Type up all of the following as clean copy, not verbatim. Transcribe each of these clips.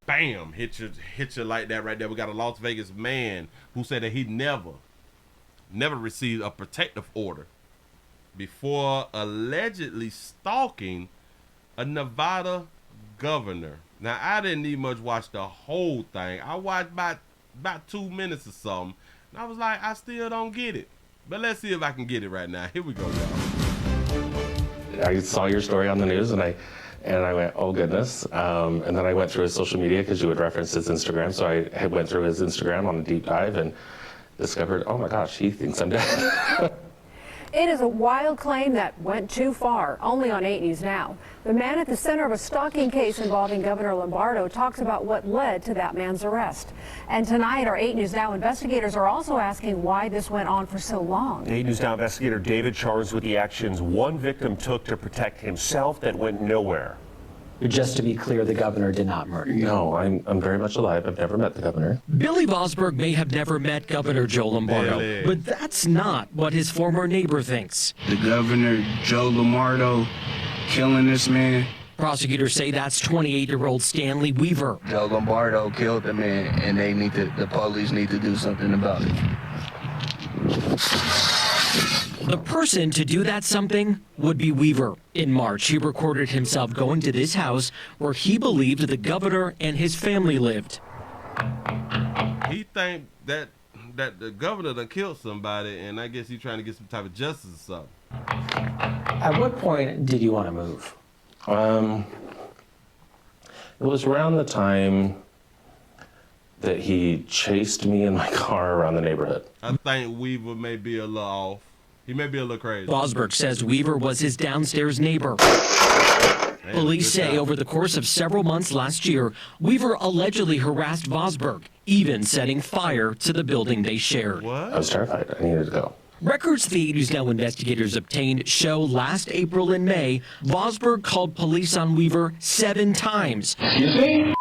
bam, hit you like that right there. We got a Las Vegas man who said that he never received a protective order before allegedly stalking a Nevada governor. Now, I didn't even much watch the whole thing. I watched about 2 minutes or something, and I was like, I still don't get it. But let's see if I can get it right now. Here we go, y'all. I saw your story on the news, and I went, oh goodness. And then I went through his social media because you had referenced his Instagram. So I went through his Instagram on a deep dive and discovered, oh my gosh, he thinks I'm dead. It is a wild claim that went too far, only on 8 News Now. The man at the center of a stalking case involving Governor Lombardo talks about what led to that man's arrest. And tonight, our 8 News Now investigators are also asking why this went on for so long. 8 News Now investigator David charged with the actions one victim took to protect himself that went nowhere. Just to be clear, the governor did not murder you. No, I'm very much alive. I've never met the governor. Billy Vosburgh may have never met Governor Joe Lombardo, but that's not what his former neighbor thinks. The governor, Joe Lombardo, killing this man. Prosecutors say that's 28-year-old Stanley Weaver. Joe Lombardo killed the man, and the police need to do something about it. The person to do that something would be Weaver. In March, he recorded himself going to this house where he believed the governor and his family lived. He think that the governor done killed somebody, and I guess he's trying to get some type of justice or something. At what point did you want to move? It was around the time that he chased me in my car around the neighborhood. I think Weaver may be a little off. He may be a little crazy. Vosburgh says Weaver was his downstairs neighbor. Police say over the course of several months last year, Weaver allegedly harassed Vosburgh, even setting fire to the building they shared. What? I was terrified. I needed to go. Records the 8 News Now investigators obtained show last April and May, Vosburgh called police on Weaver 7 times. Excuse me?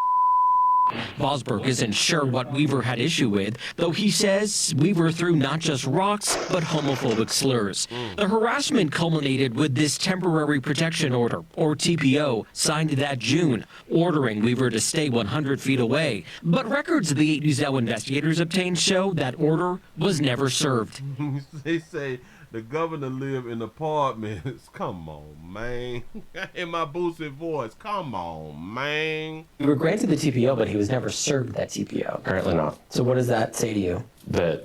Vosburgh isn't sure what Weaver had issue with, though he says Weaver threw not just rocks, but homophobic slurs. The harassment culminated with this temporary protection order, or TPO, signed that June, ordering Weaver to stay 100 feet away. But records the 8 News Now investigators obtained show that order was never served. They say the governor lived in apartments. Come on, man. In my boosted voice, come on, man. You were granted the TPO, but he was never served that TPO. Apparently not. So what does that say to you? That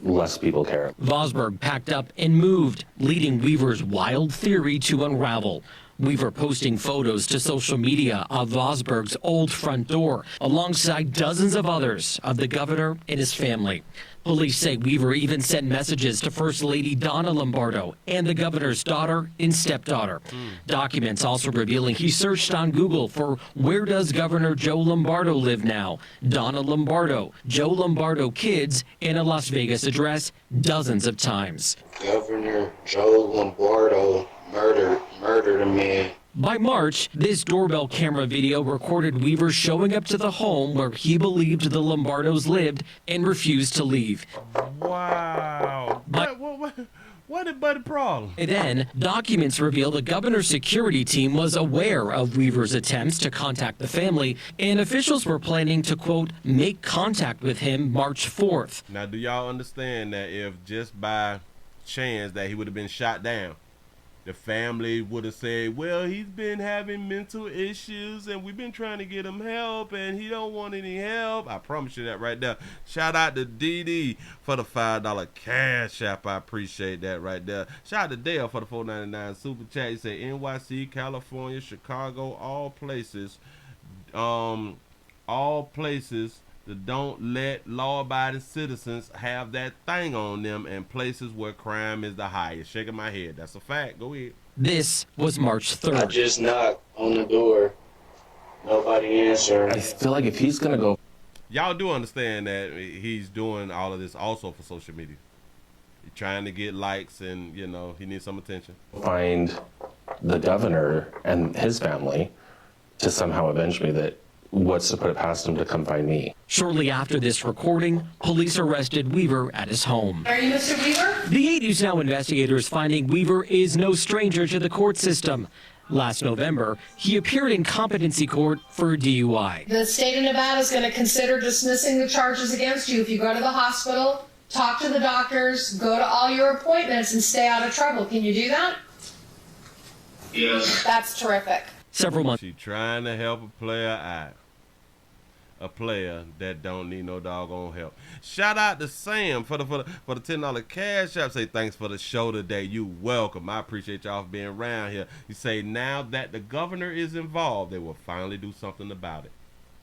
less people care. Vosburgh packed up and moved, leading Weaver's wild theory to unravel. Weaver posting photos to social media of Vosburgh's old front door, alongside dozens of others of the governor and his family. Police say Weaver even sent messages to First Lady Donna Lombardo and the governor's daughter and stepdaughter. Documents also revealing he searched on Google for where does Governor Joe Lombardo live now? Donna Lombardo, Joe Lombardo kids, and a Las Vegas address dozens of times. Governor Joe Lombardo murdered a man. By March, this doorbell camera video recorded Weaver showing up to the home where he believed the Lombardos lived and refused to leave. Wow. What the problem? Then, documents reveal the governor's security team was aware of Weaver's attempts to contact the family, and officials were planning to, quote, make contact with him March 4th. Now, do y'all understand that if just by chance that he would have been shot down, the family would have said, well, he's been having mental issues and we've been trying to get him help and he don't want any help. I promise you that right there. Shout out to DD for the $5 cash app. I appreciate that right there. Shout out to Dale for the $4.99 super chat. He said NYC, California, Chicago, all places that don't let law-abiding citizens have that thing on them, and places where crime is the highest. Shaking my head. That's a fact. Go ahead. This was March 3rd. I just knocked on the door. Nobody answered. I feel like if he's going to go... Y'all do understand that he's doing all of this also for social media. He's trying to get likes and, you know, he needs some attention. Find the governor and his family to somehow avenge me, that what's to put it past him to come find me. Shortly after this recording, police arrested Weaver at his home. Are you Mr. Weaver? The 8 News Now investigators finding Weaver is no stranger to the court system. Last November, he appeared in competency court for DUI. The state of Nevada is going to consider dismissing the charges against you if you go to the hospital, talk to the doctors, go to all your appointments, and stay out of trouble. Can you do that? Yes. That's terrific. Several months. She trying to help a player out. A player that don't need no doggone help. Shout out to Sam for the $10 cash app. Say thanks for the show today. You welcome. I appreciate y'all for being around here. You say now that the governor is involved, they will finally do something about it.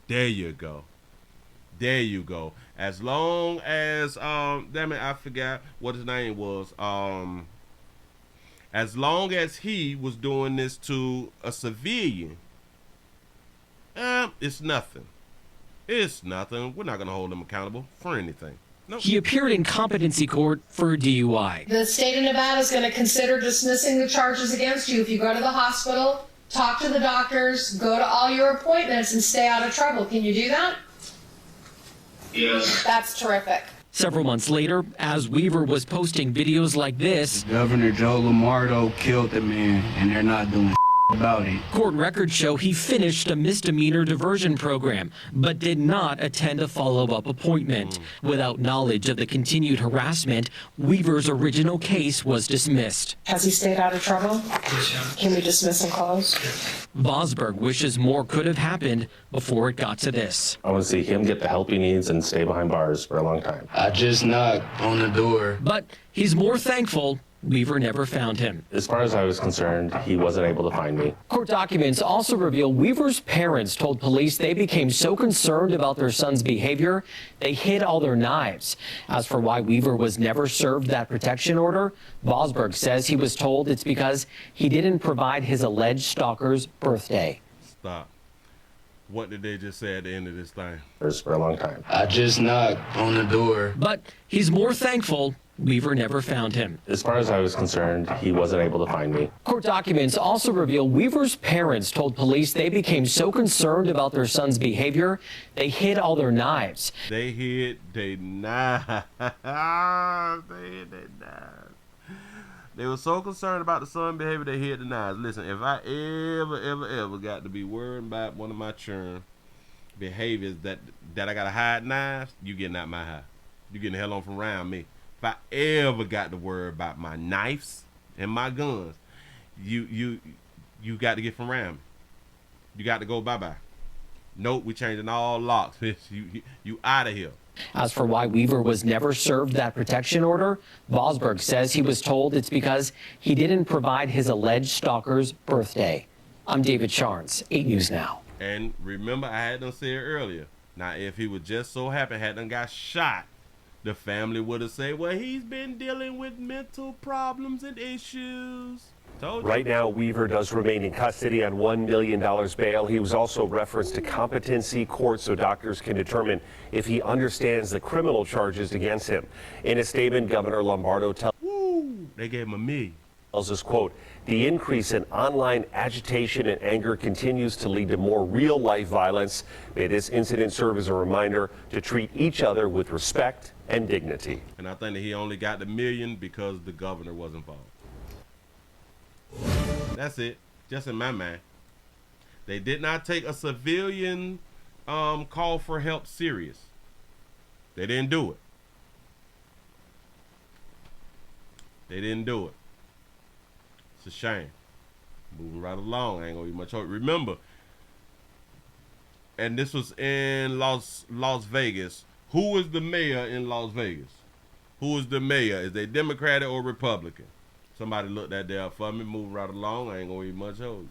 There you go. There you go. As long as damn it, I forgot what his name was. As long as he was doing this to a civilian, it's nothing. It's nothing. We're not going to hold him accountable for anything. Nope. He appeared in competency court for DUI. The state of Nevada is going to consider dismissing the charges against you if you go to the hospital, talk to the doctors, go to all your appointments, and stay out of trouble. Can you do that? Yes. That's terrific. Several months later, as Weaver was posting videos like this, Governor Joe Lombardo killed the man, and they're not doing about it. court records show he finished a misdemeanor diversion program, but did not attend a follow-up appointment. Without knowledge of the continued harassment, Weaver's original case was dismissed. Has he stayed out of trouble? Can we dismiss and close? Vosberg wishes more could have happened before it got to this. I want to see him get the help he needs and stay behind bars for a long time. I just knocked on the door. But he's more thankful Weaver never found him. As far as I was concerned, he wasn't able to find me. Court documents also reveal Weaver's parents told police they became so concerned about their son's behavior, they hid all their knives. As for why Weaver was never served that protection order, Vosberg says he was told it's because he didn't provide his alleged stalker's birthday. Stop. What did they just say at the end of this thing? For a long time. I just knocked on the door. But he's more thankful Weaver never found him. As far as I was concerned, he wasn't able to find me. Court documents also reveal Weaver's parents told police they became so concerned about their son's behavior, they hid all their knives. They hid their knives. They hid their knives. They were so concerned about the son's behavior, they hid the knives. Listen, if I ever got to be worried about one of my children behaviors that I gotta hide knives, you getting out my house. You getting the hell on from around me. If I ever got to worry about my knives and my guns, you got to get from around me. You got to go bye-bye. Nope, we changing all locks. You out of here. As for why Weaver was never served that protection order, Vosberg says he was told it's because he didn't provide his alleged stalker's birthday. I'm David Charnes, 8 News Now. And remember, I had them say it earlier. Now, if he would just so happen had done got shot, the family would have said, well, he's been dealing with mental problems and issues. Told you. Right now, Weaver does remain in custody on $1 million bail. He was also referenced to competency court so doctors can determine if he understands the criminal charges against him. In a statement, Governor Lombardo They gave him $1 million. tells us, quote, the increase in online agitation and anger continues to lead to more real-life violence. May this incident serve as a reminder to treat each other with respect and dignity. And I think that he only got the $1 million because the governor was involved. That's it. Just in my mind. They did not take a civilian call for help serious. They didn't do it. They didn't do it. It's a shame. Moving right along. I ain't gonna be much hope. Remember, and this was in Las Vegas. Who is the mayor in Las Vegas? Who is the mayor? Is they Democratic or Republican? Somebody look that there up for me. Moving right along. I ain't gonna be much hope.